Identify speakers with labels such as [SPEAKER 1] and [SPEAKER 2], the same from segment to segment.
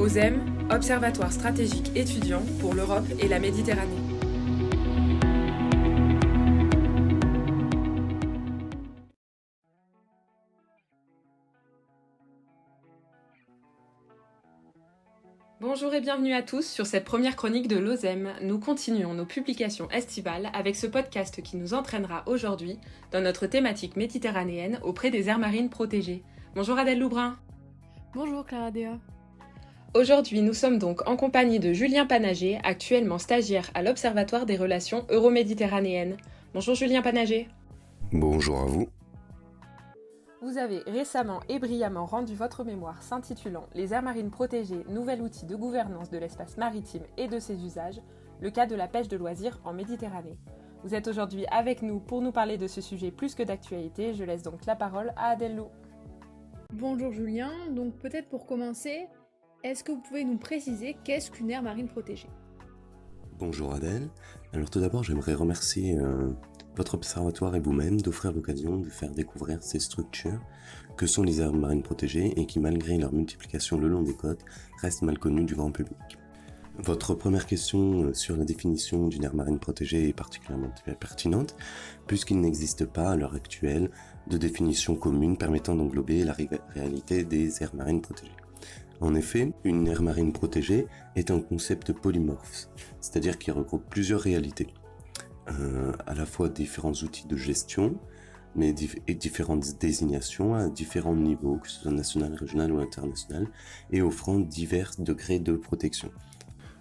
[SPEAKER 1] OSEM, Observatoire stratégique étudiant pour l'Europe et la Méditerranée. Bonjour et bienvenue à tous sur cette première chronique de l'OSEM. Nous continuons nos publications estivales avec ce podcast qui nous entraînera aujourd'hui dans notre thématique méditerranéenne auprès des aires marines protégées. Bonjour Adèle Loubrun.
[SPEAKER 2] Bonjour Clara Dea.
[SPEAKER 1] Aujourd'hui, nous sommes donc en compagnie de Julien Panager, actuellement stagiaire à l'Observatoire des relations euro-méditerranéennes. Bonjour Julien Panager.
[SPEAKER 3] Bonjour à vous.
[SPEAKER 1] Vous avez récemment et brillamment rendu votre mémoire s'intitulant « Les aires marines protégées, nouvel outil de gouvernance de l'espace maritime et de ses usages, le cas de la pêche de loisirs en Méditerranée ». Vous êtes aujourd'hui avec nous pour nous parler de ce sujet plus que d'actualité. Je laisse donc la parole à Adèle Lou.
[SPEAKER 2] Bonjour Julien, donc peut-être pour commencer, est-ce que vous pouvez nous préciser qu'est-ce qu'une aire marine protégée ?
[SPEAKER 3] Bonjour Adèle. Alors tout d'abord, j'aimerais remercier votre observatoire et vous-même d'offrir l'occasion de faire découvrir ces structures que sont les aires marines protégées et qui, malgré leur multiplication le long des côtes, restent mal connues du grand public. Votre première question sur la définition d'une aire marine protégée est particulièrement pertinente, puisqu'il n'existe pas à l'heure actuelle de définition commune permettant d'englober la réalité des aires marines protégées. En effet, une aire marine protégée est un concept polymorphe, c'est-à-dire qui regroupe plusieurs réalités, à la fois différents outils de gestion, mais et différentes désignations à différents niveaux, que ce soit national, régional ou international, et offrant divers degrés de protection.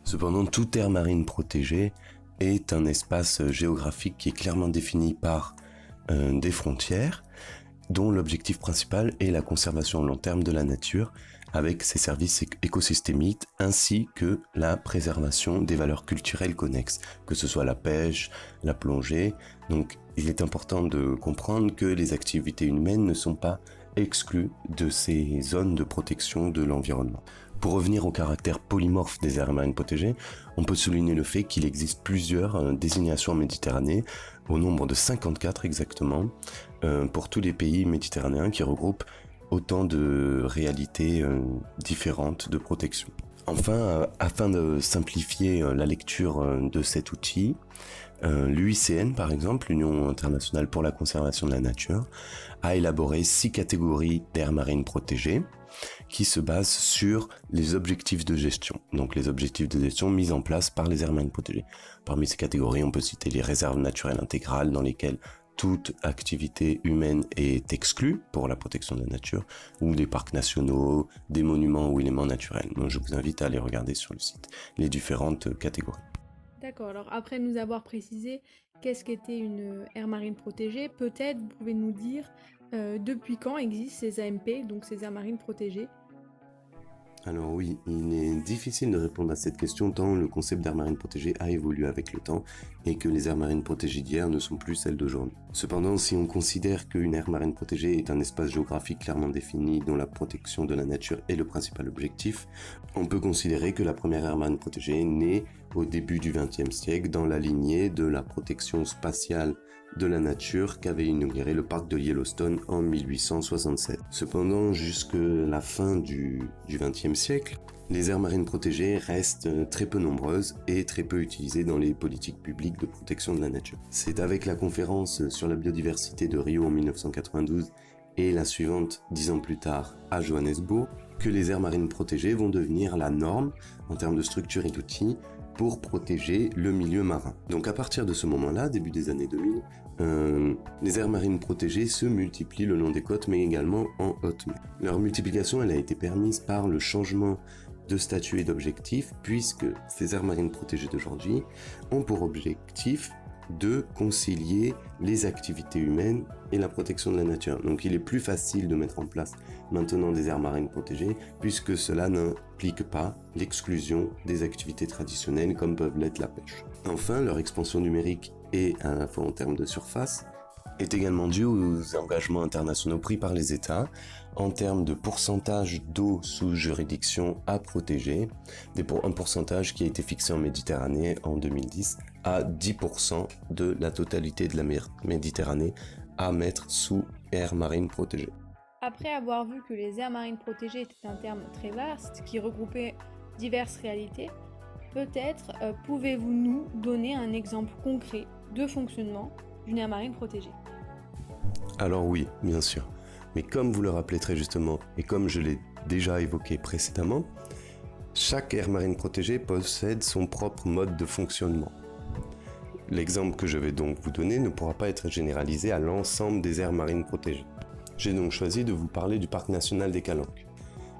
[SPEAKER 3] Cependant, toute aire marine protégée est un espace géographique qui est clairement défini par des frontières, dont l'objectif principal est la conservation à long terme de la nature, avec ses services écosystémiques ainsi que la préservation des valeurs culturelles connexes, que ce soit la pêche, la plongée. Donc il est important de comprendre que les activités humaines ne sont pas exclues de ces zones de protection de l'environnement. Pour revenir au caractère polymorphe des aires marines protégées, on peut souligner le fait qu'il existe plusieurs désignations en Méditerranée, au nombre de 54 exactement, pour tous les pays méditerranéens qui regroupent autant de réalités différentes de protection. Enfin, afin de simplifier la lecture de cet outil, l'UICN par exemple, l'Union internationale pour la conservation de la nature, a élaboré 6 catégories d'aires marines protégées qui se basent sur les objectifs de gestion. Donc les objectifs de gestion mis en place par les aires marines protégées. Parmi ces catégories, on peut citer les réserves naturelles intégrales dans lesquelles toute activité humaine est exclue pour la protection de la nature, ou des parcs nationaux, des monuments ou éléments naturels. Moi, je vous invite à aller regarder sur le site les différentes catégories.
[SPEAKER 2] D'accord, alors après nous avoir précisé qu'est-ce qu'était une aire marine protégée, peut-être vous pouvez nous dire depuis quand existent ces AMP, donc ces aires marines protégées.
[SPEAKER 3] Alors oui, il est difficile de répondre à cette question tant le concept d'aire marine protégée a évolué avec le temps et que les aires marines protégées d'hier ne sont plus celles d'aujourd'hui. Cependant, si on considère qu'une aire marine protégée est un espace géographique clairement défini dont la protection de la nature est le principal objectif, on peut considérer que la première aire marine protégée est née au début du XXe siècle dans la lignée de la protection spatiale de la nature qu'avait inauguré le parc de Yellowstone en 1867. Cependant, jusque la fin du XXe siècle, les aires marines protégées restent très peu nombreuses et très peu utilisées dans les politiques publiques de protection de la nature. C'est avec la conférence sur la biodiversité de Rio en 1992 et la suivante 10 ans plus tard à Johannesburg que les aires marines protégées vont devenir la norme en termes de structure et d'outils pour protéger le milieu marin. Donc à partir de ce moment-là, début des années 2000, les aires marines protégées se multiplient le long des côtes, mais également en haute mer. Leur multiplication, elle a été permise par le changement de statut et d'objectif, puisque ces aires marines protégées d'aujourd'hui ont pour objectif de concilier les activités humaines et la protection de la nature. Donc il est plus facile de mettre en place maintenant des aires marines protégées puisque cela n'implique pas l'exclusion des activités traditionnelles comme peuvent l'être la pêche. Enfin, leur expansion numérique et à la fois en termes de surface est également due aux engagements internationaux pris par les États en termes de pourcentage d'eau sous juridiction à protéger, un pourcentage qui a été fixé en Méditerranée en 2010 à 10% de la totalité de la Méditerranée à mettre sous aire marine protégée.
[SPEAKER 2] après avoir vu que les aires marines protégées étaient un terme très vaste qui regroupait diverses réalités, peut-être pouvez-vous nous donner un exemple concret de fonctionnement d'une aire marine protégée?
[SPEAKER 3] Alors oui, bien sûr. Mais comme vous le rappelez très justement, et comme je l'ai déjà évoqué précédemment, chaque aire marine protégée possède son propre mode de fonctionnement. L'exemple que je vais donc vous donner ne pourra pas être généralisé à l'ensemble des aires marines protégées. J'ai donc choisi de vous parler du parc national des Calanques.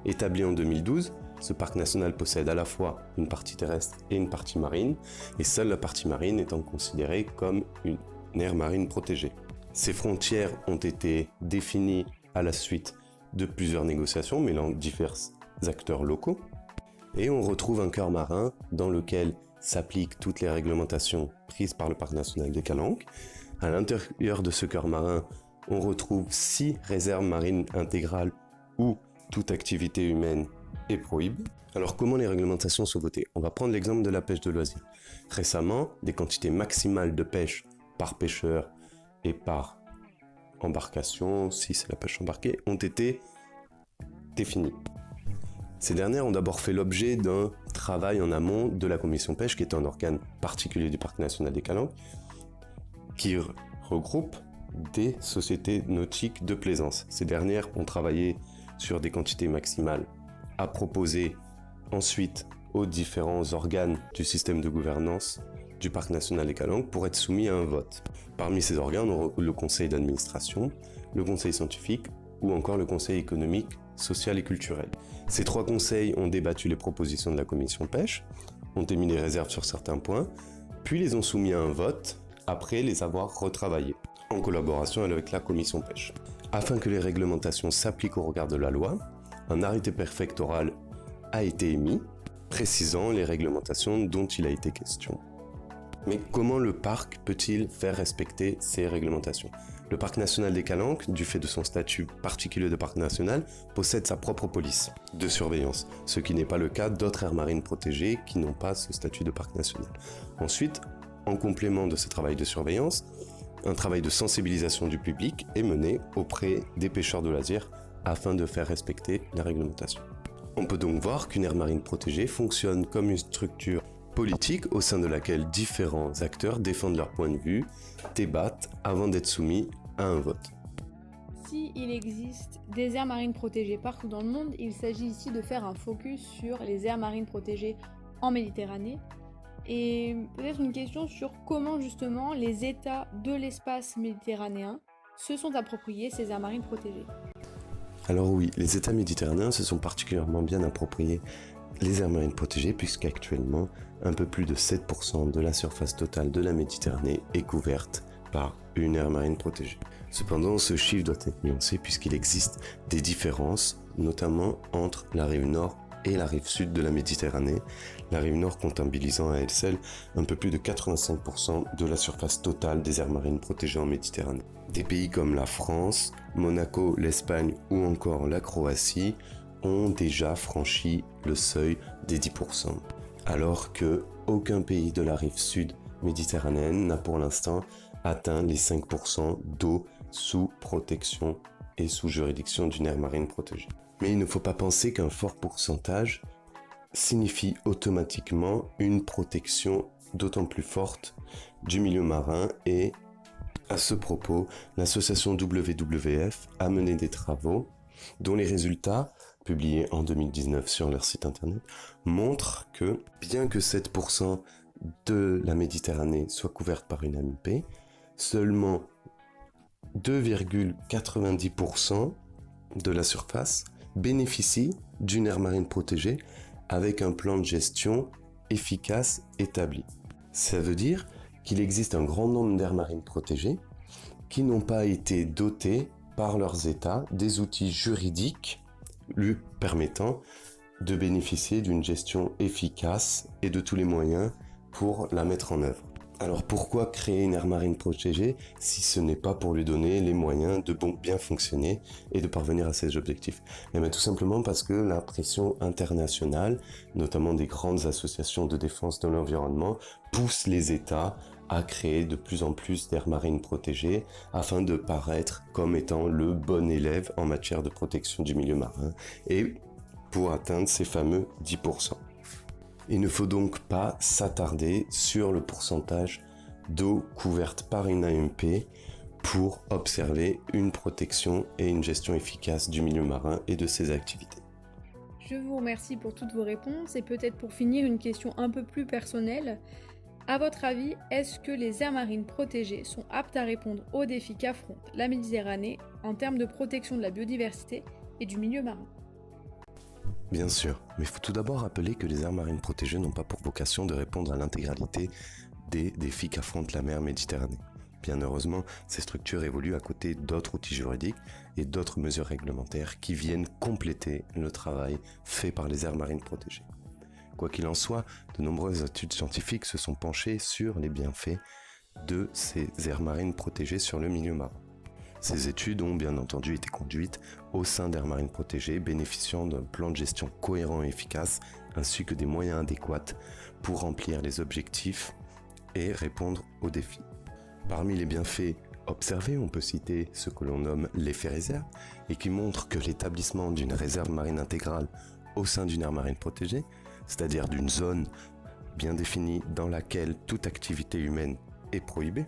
[SPEAKER 3] Établi en 2012, ce parc national possède à la fois une partie terrestre et une partie marine, et seule la partie marine étant considérée comme une aire marine protégée. Ces frontières ont été définies à la suite de plusieurs négociations mêlant divers acteurs locaux, et on retrouve un cœur marin dans lequel s'appliquent toutes les réglementations prises par le parc national des Calanques. À l'intérieur de ce cœur marin, on retrouve 6 réserves marines intégrales où toute activité humaine est prohibée. Alors comment les réglementations sont votées? On va prendre l'exemple de la pêche de loisirs. Récemment, des quantités maximales de pêche par pêcheur et par embarcation, si c'est la pêche embarquée, ont été définies. Ces dernières ont d'abord fait l'objet d'un travail en amont de la commission pêche, qui est un organe particulier du parc national des Calanques, qui regroupe des sociétés nautiques de plaisance. Ces dernières ont travaillé sur des quantités maximales à proposer ensuite aux différents organes du système de gouvernance du parc national des Calanques pour être soumis à un vote. Parmi ces organes, on retrouve le conseil d'administration, le conseil scientifique ou encore le conseil économique, social et culturel. Ces 3 conseils ont débattu les propositions de la commission pêche, ont émis des réserves sur certains points, puis les ont soumis à un vote après les avoir retravaillés, en collaboration avec la commission pêche. Afin que les réglementations s'appliquent au regard de la loi, un arrêté préfectoral a été émis, précisant les réglementations dont il a été question. Mais comment le parc peut-il faire respecter ces réglementations? Le parc national des Calanques, du fait de son statut particulier de parc national, possède sa propre police de surveillance, ce qui n'est pas le cas d'autres aires marines protégées qui n'ont pas ce statut de parc national. Ensuite, en complément de ce travail de surveillance, un travail de sensibilisation du public est mené auprès des pêcheurs de loisirs afin de faire respecter la réglementation. On peut donc voir qu'une aire marine protégée fonctionne comme une structure politique au sein de laquelle différents acteurs défendent leur point de vue, débattent avant d'être soumis à un vote.
[SPEAKER 2] Si il existe des aires marines protégées partout dans le monde, il s'agit ici de faire un focus sur les aires marines protégées en Méditerranée. Et peut-être une question sur comment justement les États de l'espace méditerranéen se sont appropriés ces aires marines protégées.
[SPEAKER 3] Alors oui, les États méditerranéens se sont particulièrement bien appropriés les aires marines protégées puisqu'actuellement, un peu plus de 7% de la surface totale de la Méditerranée est couverte par une aire marine protégée. Cependant, ce chiffre doit être nuancé puisqu'il existe des différences, notamment entre la rive nord et la rive sud de la Méditerranée, la rive nord comptabilisant à elle seule un peu plus de 85% de la surface totale des aires marines protégées en Méditerranée. Des pays comme la France, Monaco, l'Espagne ou encore la Croatie ont déjà franchi le seuil des 10%, alors que aucun pays de la rive sud méditerranéenne n'a pour l'instant atteint les 5% d'eau sous protection et sous juridiction d'une aire marine protégée. Mais il ne faut pas penser qu'un fort pourcentage signifie automatiquement une protection d'autant plus forte du milieu marin et, à ce propos, l'association WWF a mené des travaux dont les résultats, publiés en 2019 sur leur site internet, montrent que, bien que 7% de la Méditerranée soit couverte par une AMP, seulement 2,90% de la surface bénéficie d'une aire marine protégée avec un plan de gestion efficace établi. Ça veut dire qu'il existe un grand nombre d'aires marines protégées qui n'ont pas été dotées par leurs États des outils juridiques lui permettant de bénéficier d'une gestion efficace et de tous les moyens pour la mettre en œuvre. Alors pourquoi créer une aire marine protégée si ce n'est pas pour lui donner les moyens de bien fonctionner et de parvenir à ses objectifs? Eh bien, tout simplement parce que la pression internationale, notamment des grandes associations de défense de l'environnement, pousse les États à créer de plus en plus d'aires marines protégées afin de paraître comme étant le bon élève en matière de protection du milieu marin et pour atteindre ces fameux 10%. Il ne faut donc pas s'attarder sur le pourcentage d'eau couverte par une AMP pour observer une protection et une gestion efficace du milieu marin et de ses activités.
[SPEAKER 2] Je vous remercie pour toutes vos réponses et peut-être pour finir une question un peu plus personnelle. À votre avis, est-ce que les aires marines protégées sont aptes à répondre aux défis qu'affronte la Méditerranée en termes de protection de la biodiversité et du milieu marin ?
[SPEAKER 3] Bien sûr, mais il faut tout d'abord rappeler que les aires marines protégées n'ont pas pour vocation de répondre à l'intégralité des défis qu'affronte la mer Méditerranée. Bien heureusement, ces structures évoluent à côté d'autres outils juridiques et d'autres mesures réglementaires qui viennent compléter le travail fait par les aires marines protégées. Quoi qu'il en soit, de nombreuses études scientifiques se sont penchées sur les bienfaits de ces aires marines protégées sur le milieu marin. Ces études ont bien entendu été conduites au sein d'aires marines protégées bénéficiant d'un plan de gestion cohérent et efficace ainsi que des moyens adéquats pour remplir les objectifs et répondre aux défis. Parmi les bienfaits observés, on peut citer ce que l'on nomme l'effet réserve et qui montre que l'établissement d'une réserve marine intégrale au sein d'une aire marine protégée, c'est-à-dire d'une zone bien définie dans laquelle toute activité humaine est prohibée,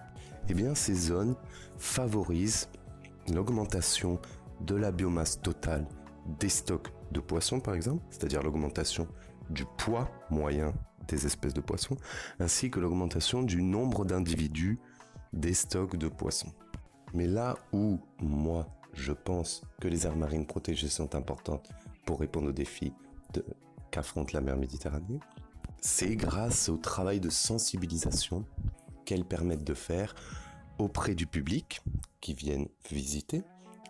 [SPEAKER 3] eh bien ces zones favorisent l'augmentation de la biomasse totale des stocks de poissons par exemple, c'est-à-dire l'augmentation du poids moyen des espèces de poissons, ainsi que l'augmentation du nombre d'individus des stocks de poissons. Mais là où, moi, je pense que les aires marines protégées sont importantes pour répondre aux défis qu'affronte la mer Méditerranée, c'est grâce au travail de sensibilisation qu'elles permettent de faire auprès du public qui viennent visiter,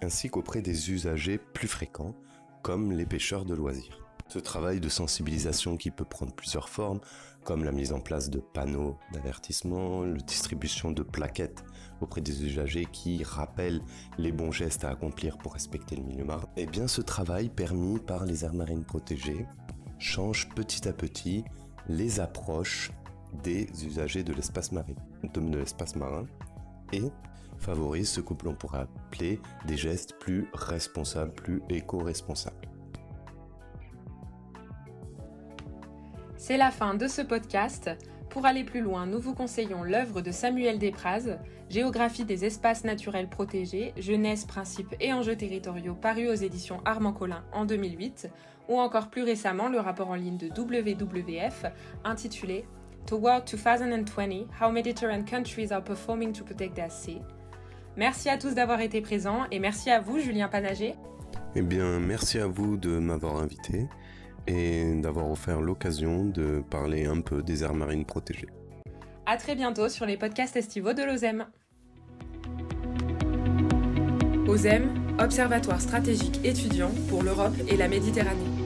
[SPEAKER 3] ainsi qu'auprès des usagers plus fréquents, comme les pêcheurs de loisirs. Ce travail de sensibilisation qui peut prendre plusieurs formes, comme la mise en place de panneaux d'avertissement, la distribution de plaquettes auprès des usagers qui rappellent les bons gestes à accomplir pour respecter le milieu marin. Et bien ce travail permis par les aires marines protégées change petit à petit les approches des usagers de l'espace marin et favorise ce que l'on pourrait appeler des gestes plus responsables, plus éco-responsables.
[SPEAKER 1] C'est la fin de ce podcast. Pour aller plus loin, nous vous conseillons l'œuvre de Samuel Despraz, Géographie des espaces naturels protégés, jeunesse, principes et enjeux territoriaux, paru aux éditions Armand Collin en 2008, ou encore plus récemment le rapport en ligne de WWF intitulé Toward 2020, How Mediterranean Countries Are Performing to Protect Their Sea. Merci à tous d'avoir été présents et merci à vous, Julien Panager.
[SPEAKER 3] Eh bien, merci à vous de m'avoir invité et d'avoir offert l'occasion de parler un peu des aires marines protégées.
[SPEAKER 1] À très bientôt sur les podcasts estivaux de l'OSEM. OSEM, Observatoire stratégique étudiant pour l'Europe et la Méditerranée.